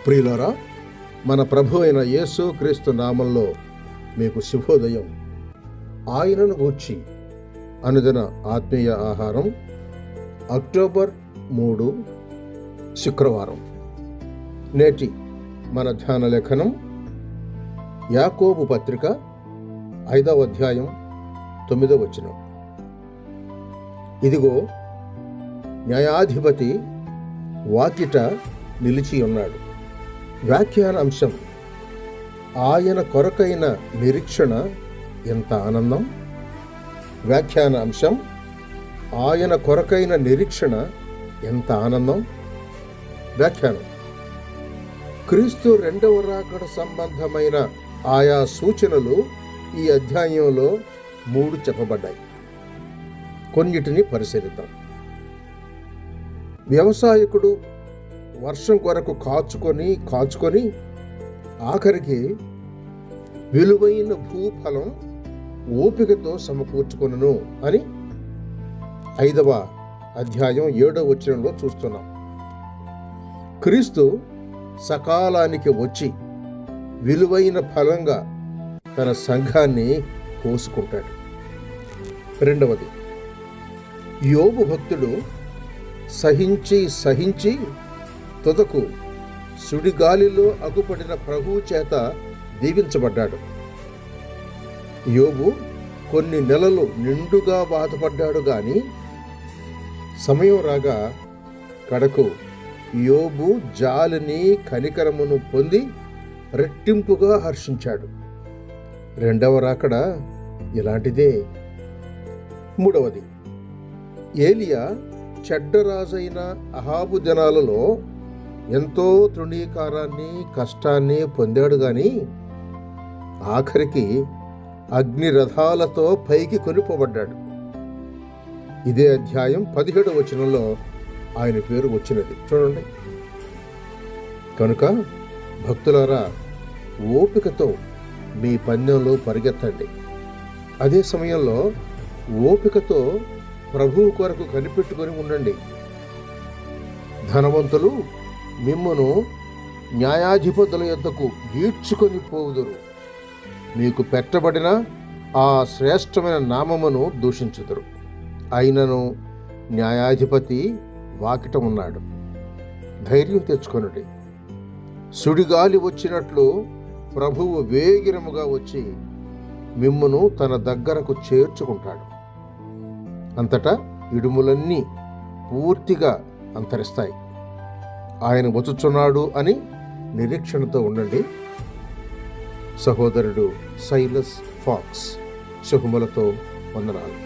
ప్రియులారా, మన ప్రభు అయిన యేసు క్రీస్తు నామంలో మీకు శుభోదయం. ఆయనను గూర్చి అనుదిన ఆత్మీయ ఆహారం, అక్టోబర్ 3 శుక్రవారం. నేటి మన ధ్యాన లేఖనం యాకోబు పత్రిక 5వ అధ్యాయం 9వ వచనం. ఇదిగో, న్యాయాధిపతి వాకిట నిలిచి ఉన్నాడు. వ్యాఖ్యానాంశం: ఆయన కొరకైన నిరీక్షణ ఎంత ఆనందం. వ్యాఖ్యానాంశం: ఆయన కొరకైన నిరీక్షణ ఎంత ఆనందం. వ్యాఖ్యానం: క్రీస్తు రెండవ రాకడ సంబంధమైన ఆయా సూచనలు ఈ అధ్యాయంలో 3 చెప్పబడ్డాయి. కొన్నిటిని పరిశీలిద్దాం. వ్యవసాయకుడు వర్షం కొరకు కాచుకొని ఆఖరికి విలువైన భూఫలం ఓపికతో సమకూర్చుకొనును అని 5వ అధ్యాయం 7వ వచనంలో చూస్తున్నాం. క్రీస్తు సకాలానికి వచ్చి విలువైన ఫలంగా తన సంఘాన్ని కోసుకుంటాడు. రెండవది, యోబు భక్తుడు సహించి తుదకు సుడిగాలిలో అగుపడిన ప్రభువు చేత దీవించబడ్డాడు. యోబు కొన్ని నెలలు నిండుగా బాధపడ్డాడు గాని సమయం రాగా కడకు యోబు జాలిని కనికరమును పొంది రెట్టింపుగా హర్షించాడు. రెండవ రాకడ ఇలాంటిదే. మూడవది, ఏలియా చెడ్డరాజైన అహాబు దినాలలో ఎంతో తృణీకారాన్ని కష్టాన్ని పొందాడు గాని ఆఖరికి అగ్ని రథాలతో పైకి కొనిపోబడ్డాడు. ఇదే అధ్యాయం 17వ వచనంలో ఆయన పేరు వచ్చినది చూడండి. కనుక భక్తులారా, ఓపికతో మీ పందెంలో పరిగెత్తండి. అదే సమయంలో ఓపికతో ప్రభువు కొరకు కనిపెట్టుకొని ఉండండి. ధనవంతులు మిమ్మును న్యాయాధిపతుల యొద్దకు ఈడ్చుకొని పోవుదురు. మీకు పెట్టబడిన ఆ శ్రేష్టమైన నామమును దూషించుదురు. అయినను న్యాయాధిపతి వాకిట ఉన్నాడు. ధైర్యం తెచ్చుకొనుడి. సుడిగాలి వచ్చినట్లు ప్రభువు వేగిరముగా వచ్చి మిమ్మును తన దగ్గరకు చేర్చుకుంటాడు. అంతటా ఇడుములన్నీ పూర్తిగా అంతరిస్తాయి. ఆయన వచ్చుచున్నాడు అని నిరీక్షణతో ఉండండి. సహోదరుడు సైలస్ ఫాక్స్. శుభములతో వందనాలు.